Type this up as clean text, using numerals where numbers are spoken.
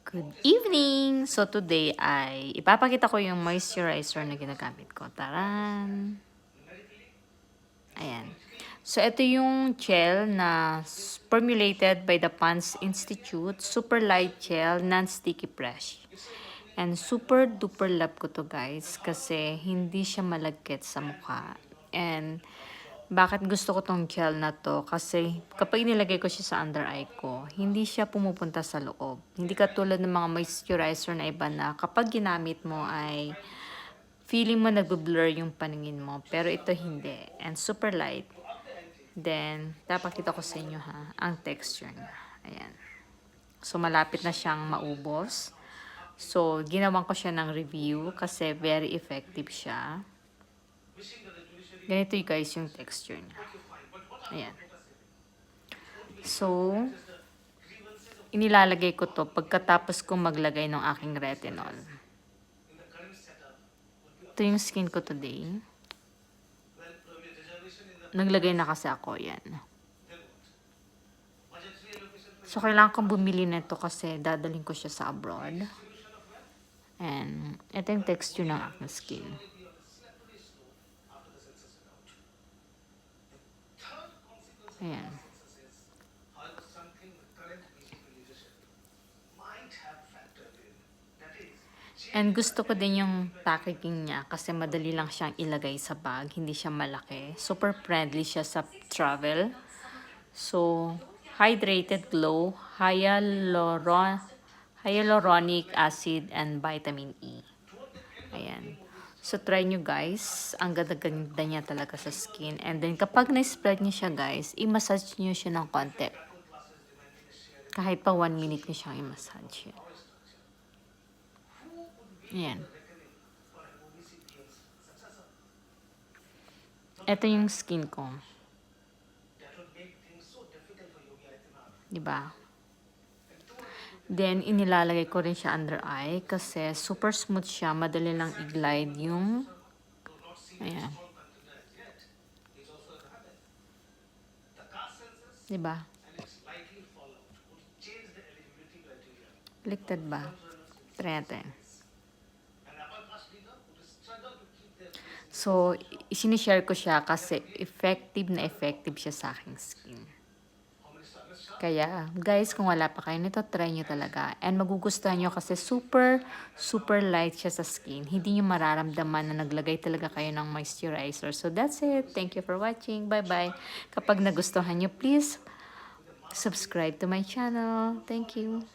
Good evening! So today ay ipapakita ko yung moisturizer na ginagamit ko. Taran! Ayan. So ito yung gel na formulated by the Pond's Institute. Super light gel, non-sticky brush. And super duper love ko to guys kasi hindi siya malagkit sa mukha. And bakit gusto ko tong gel na to? Kasi kapag nilagay ko siya sa under eye ko, hindi siya pumupunta sa loob. Hindi katulad ng mga moisturizer na iba na kapag ginamit mo ay feeling mo nagbe-blur yung paningin mo. Pero ito hindi. And super light. Then, papakita ko sa inyo ha, ang texture niya. Ayan. So, malapit na siyang maubos. So, ginawan ko siya ng review kasi very effective siya. Ganito yung guys yung texture niya. Ayan. So, inilalagay ko to pagkatapos kong maglagay ng aking retinol. Ito yung skin ko today. Naglagay na kasi ako, yan. So, kailangan kong bumili nito kasi dadaling ko siya sa abroad. And, ito yung texture ng aking skin. Ayan. And gusto ko din yung packaging niya kasi madali lang siyang ilagay sa bag. Hindi siya malaki. Super friendly siya sa travel. So, hydrated glow, hyaluronic acid, and vitamin E. Ayan. So, try nyo guys. Ang ganda-ganda niya talaga sa skin. And then, kapag na-spread nyo siya guys, i-massage nyo siya ng konti. Kahit pa 1 minute nyo siyang i-massage. Ayan. Ito yung skin ko. Diba? Then, inilalagay ko rin siya under eye kasi super smooth siya. Madali lang i-glide yung ayan. Diba? Baliktad ba? Try natin. So, isinishare ko siya kasi effective na effective siya sa aking skin. Kaya, guys, kung wala pa kayo nito, try nyo talaga. And magugustuhan nyo kasi super, super light siya sa skin. Hindi nyo mararamdaman na naglagay talaga kayo ng moisturizer. So, that's it. Thank you for watching. Bye-bye. Kapag nagustuhan nyo, please subscribe to my channel. Thank you.